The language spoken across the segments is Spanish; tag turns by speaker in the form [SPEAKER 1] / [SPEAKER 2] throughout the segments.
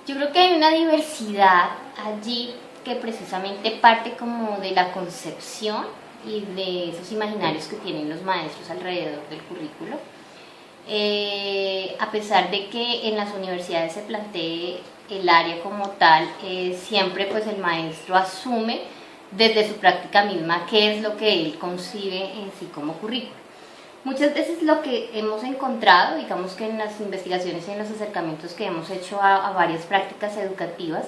[SPEAKER 1] Yo creo que hay una diversidad allí que precisamente parte como de la concepción y de esos imaginarios que tienen los maestros alrededor del currículo. A pesar de que en las universidades se plantee el área como tal, siempre pues el maestro asume desde su práctica misma qué es lo que él concibe en sí como currículo. Muchas veces lo que hemos encontrado, digamos que en las investigaciones y en los acercamientos que hemos hecho a varias prácticas educativas,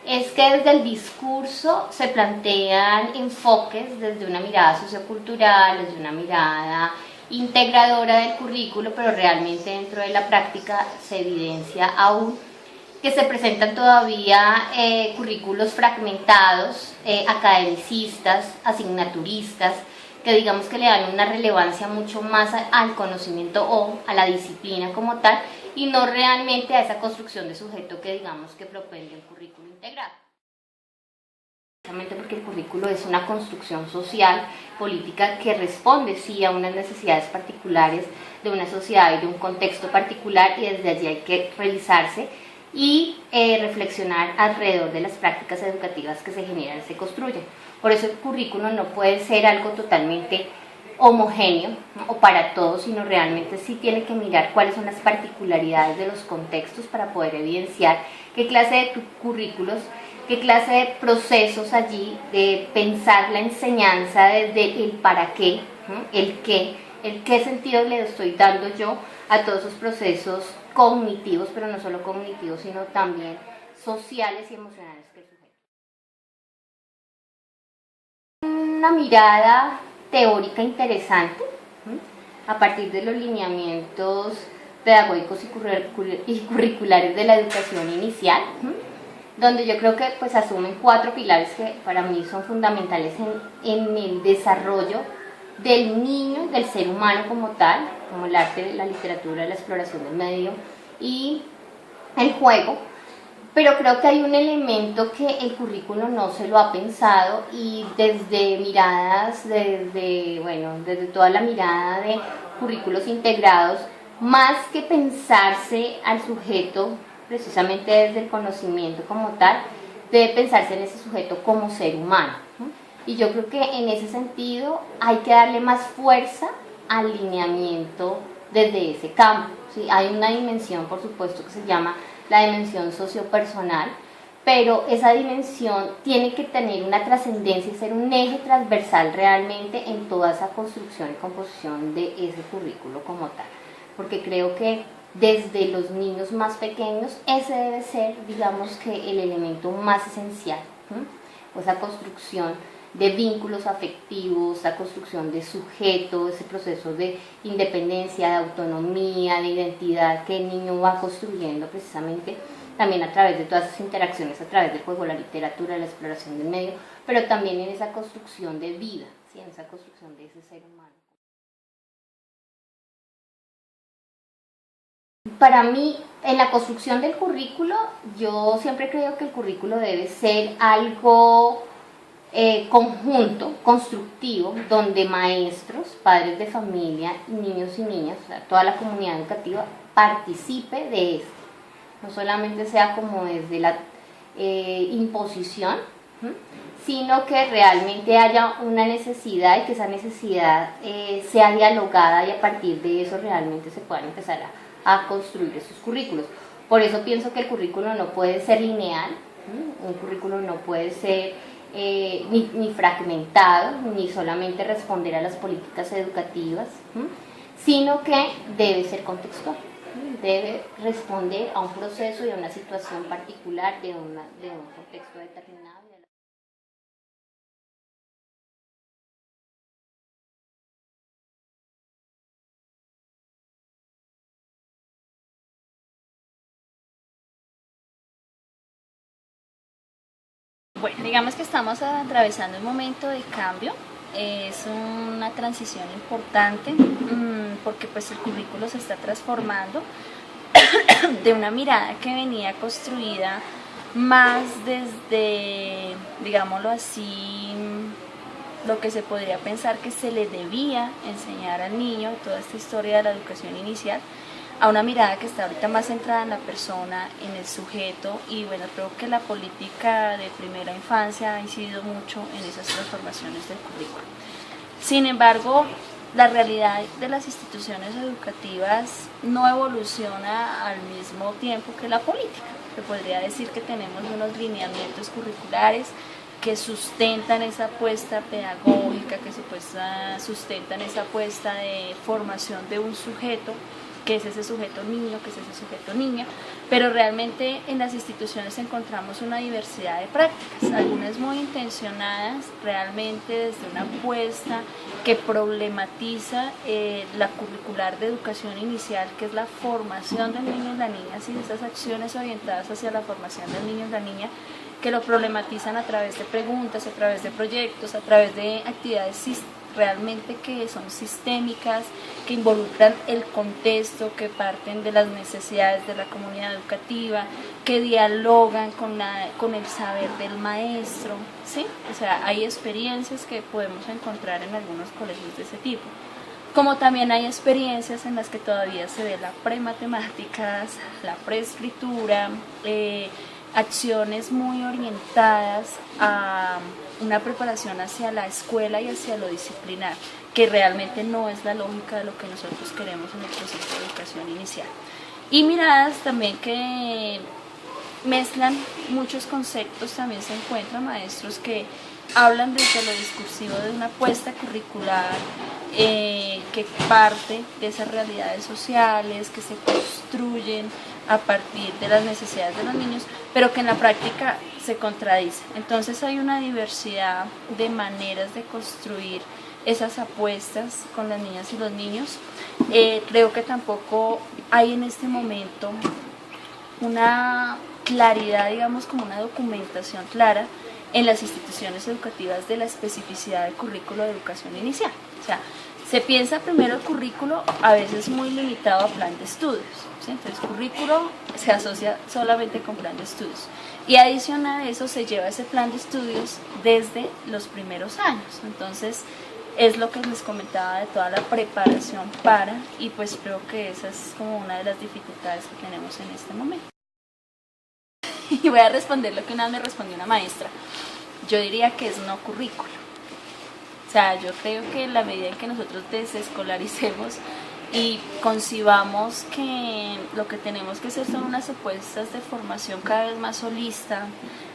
[SPEAKER 1] es que desde el discurso se plantean enfoques desde una mirada sociocultural, desde una mirada integradora del currículo, pero realmente dentro de la práctica se evidencia aún que se presentan todavía currículos fragmentados, academicistas, asignaturistas, que digamos que le dan una relevancia mucho más al conocimiento o a la disciplina como tal, y no realmente a esa construcción de sujeto que digamos que propende el currículo integral. Precisamente porque el currículo es una construcción social, política, que responde sí a unas necesidades particulares de una sociedad y de un contexto particular, y desde allí hay que revisarse y reflexionar alrededor de las prácticas educativas que se generan, se construyen. Por eso el currículo no puede ser algo totalmente homogéneo, ¿no?, o para todos, sino realmente sí tiene que mirar cuáles son las particularidades de los contextos para poder evidenciar qué clase de currículos, qué clase de procesos allí, de pensar la enseñanza desde el para qué, ¿no?, el qué sentido le estoy dando yo a todos esos procesos cognitivos, pero no solo cognitivos, sino también sociales y emocionales que el sujeto. Una mirada teórica interesante, a partir de los lineamientos pedagógicos y curriculares de la educación inicial, donde yo creo que pues asumen 4 pilares que para mí son fundamentales en el desarrollo del niño, del ser humano como tal, como el arte, la literatura, la exploración del medio y el juego. Pero creo que hay un elemento que el currículo no se lo ha pensado, y desde miradas, desde toda la mirada de currículos integrados, más que pensarse al sujeto precisamente desde el conocimiento como tal, debe pensarse en ese sujeto como ser humano, ¿no? Y yo creo que en ese sentido hay que darle más fuerza al lineamiento desde ese campo, ¿sí? Hay una dimensión, por supuesto, que se llama la dimensión sociopersonal, pero esa dimensión tiene que tener una trascendencia y ser un eje transversal realmente en toda esa construcción y composición de ese currículo como tal, porque creo que desde los niños más pequeños ese debe ser, digamos que el elemento más esencial, o esa construcción de vínculos afectivos, la construcción de sujeto, ese proceso de independencia, de autonomía, de identidad que el niño va construyendo precisamente también a través de todas esas interacciones, a través del juego, la literatura, la exploración del medio, pero también en esa construcción de vida, ¿sí?, en esa construcción de ese ser humano. Para mí, en la construcción del currículo, yo siempre creo que el currículo debe ser algo conjunto, constructivo, donde maestros, padres de familia, niños y niñas, o sea, toda la comunidad educativa participe de esto. No solamente sea como desde la imposición, sino que realmente haya una necesidad y que esa necesidad sea dialogada, y a partir de eso realmente se puedan empezar a construir esos currículos. Por eso pienso que el currículo no puede ser lineal, un currículo no puede ser ni fragmentado, ni solamente responder a las políticas educativas, sino que debe ser contextual, debe responder a un proceso y a una situación particular de un contexto determinado.
[SPEAKER 2] Bueno, digamos que estamos atravesando un momento de cambio, es una transición importante porque pues el currículo se está transformando de una mirada que venía construida más desde, digámoslo así, lo que se podría pensar que se le debía enseñar al niño, toda esta historia de la educación inicial, a una mirada que está ahorita más centrada en la persona, en el sujeto, y bueno, creo que la política de primera infancia ha incidido mucho en esas transformaciones del currículo. Sin embargo, la realidad de las instituciones educativas no evoluciona al mismo tiempo que la política. Se podría decir que tenemos unos lineamientos curriculares que sustentan esa apuesta pedagógica, que sustentan esa apuesta de formación de un sujeto, que es ese sujeto niño, que es ese sujeto niña, pero realmente en las instituciones encontramos una diversidad de prácticas, algunas muy intencionadas, realmente desde una apuesta que problematiza la curricular de educación inicial, que es la formación del niño y la niña, y esas acciones orientadas hacia la formación del niño y la niña, que lo problematizan a través de preguntas, a través de proyectos, a través de actividades realmente que son sistémicas, que involucran el contexto, que parten de las necesidades de la comunidad educativa, que dialogan con el saber del maestro, ¿sí? O sea, hay experiencias que podemos encontrar en algunos colegios de ese tipo. Como también hay experiencias en las que todavía se ve la prematemáticas, la preescritura, acciones muy orientadas a una preparación hacia la escuela y hacia lo disciplinar, que realmente no es la lógica de lo que nosotros queremos en el proceso de educación inicial. Y miradas también que mezclan muchos conceptos, también se encuentran maestros que hablan desde lo discursivo de una apuesta curricular que parte de esas realidades sociales, que se construyen a partir de las necesidades de los niños, pero que en la práctica se contradicen. Entonces hay una diversidad de maneras de construir esas apuestas con las niñas y los niños. Creo que tampoco hay en este momento una claridad, digamos, como una documentación clara en las instituciones educativas de la especificidad del currículo de educación inicial. O sea, se piensa primero el currículo a veces muy limitado a plan de estudios, ¿sí? Entonces currículo se asocia solamente con plan de estudios y adicional a eso se lleva ese plan de estudios desde los primeros años. Entonces es lo que les comentaba de toda la preparación para, y pues creo que esa es como una de las dificultades que tenemos en este momento. Y voy a responder lo que una vez me respondió una maestra. Yo diría que es no currículo. O sea, yo creo que en la medida en que nosotros desescolaricemos y concibamos que lo que tenemos que hacer son unas apuestas de formación cada vez más holista,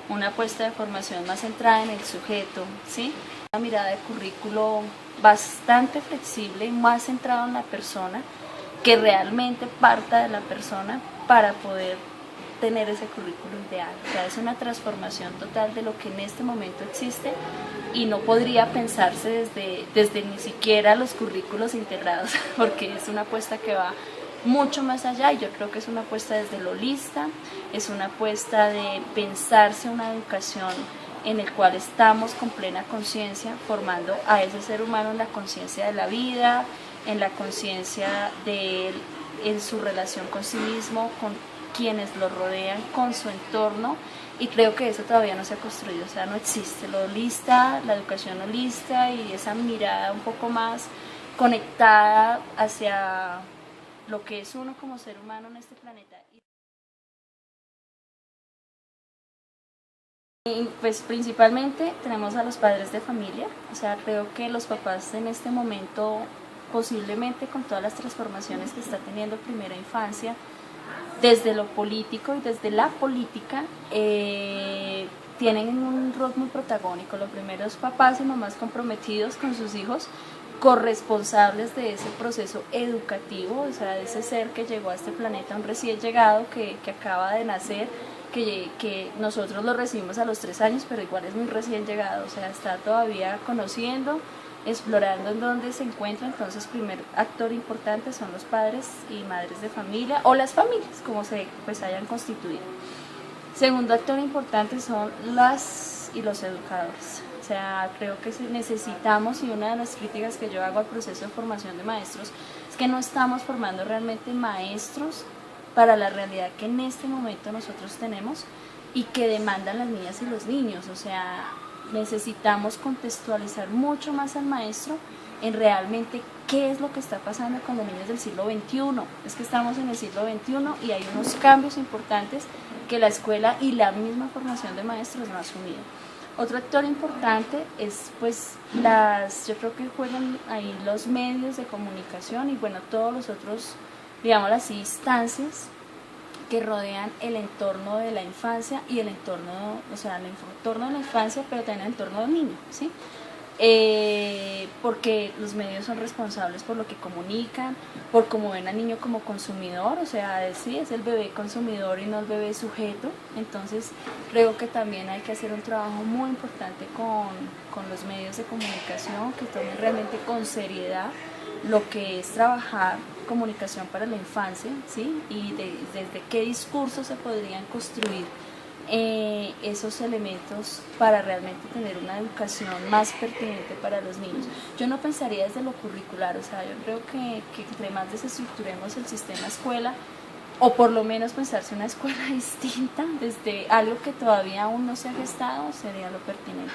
[SPEAKER 2] una apuesta de formación más centrada en el sujeto, ¿sí? Una mirada de currículo bastante flexible y más centrada en la persona, que realmente parta de la persona para poder tener ese currículo ideal. O sea, es una transformación total de lo que en este momento existe y no podría pensarse desde ni siquiera los currículos integrados, porque es una apuesta que va mucho más allá, y yo creo que es una apuesta desde lo holista, es una apuesta de pensarse una educación en el cual estamos con plena conciencia formando a ese ser humano en la conciencia de la vida, en la conciencia de él, en su relación con sí mismo, con quienes lo rodean, con su entorno, y creo que eso todavía no se ha construido, o sea, no existe lo holista, la educación holista y esa mirada un poco más conectada hacia lo que es uno como ser humano en este planeta. Y pues principalmente tenemos a los padres de familia, o sea, creo que los papás en este momento, posiblemente con todas las transformaciones que está teniendo primera infancia, desde lo político y desde la política, tienen un rol muy protagónico. Los primeros papás y mamás comprometidos con sus hijos, corresponsables de ese proceso educativo, o sea, de ese ser que llegó a este planeta, un recién llegado que acaba de nacer, que nosotros lo recibimos a los 3 años, pero igual es muy recién llegado, o sea, está todavía conociendo, explorando en dónde se encuentra. Entonces, primer actor importante son los padres y madres de familia, o las familias, como se hayan constituido. Segundo actor importante son las y los educadores. O sea, creo que necesitamos, y una de las críticas que yo hago al proceso de formación de maestros es que no estamos formando realmente maestros para la realidad que en este momento nosotros tenemos y que demandan las niñas y los niños. O sea, necesitamos contextualizar mucho más al maestro en realmente qué es lo que está pasando con los niños del siglo XXI. Es que estamos en el siglo XXI y hay unos cambios importantes que la escuela y la misma formación de maestros no ha asumido. Otro actor importante es pues yo creo que juegan ahí los medios de comunicación y bueno, todos los otros, digamos así, instancias que rodean el entorno de la infancia y el entorno, o sea, el entorno de la infancia, pero también el entorno del niño, ¿sí? Porque los medios son responsables por lo que comunican, por cómo ven al niño como consumidor, o sea, sí, es el bebé consumidor y no el bebé sujeto. Entonces creo que también hay que hacer un trabajo muy importante con los medios de comunicación, que tomen realmente con seriedad lo que es trabajar comunicación para la infancia, ¿sí? Y desde qué discursos se podrían construir esos elementos para realmente tener una educación más pertinente para los niños. Yo no pensaría desde lo curricular, o sea, yo creo que entre más desestructuremos el sistema escuela, o por lo menos pensarse una escuela distinta desde algo que todavía aún no se ha gestado, sería lo pertinente.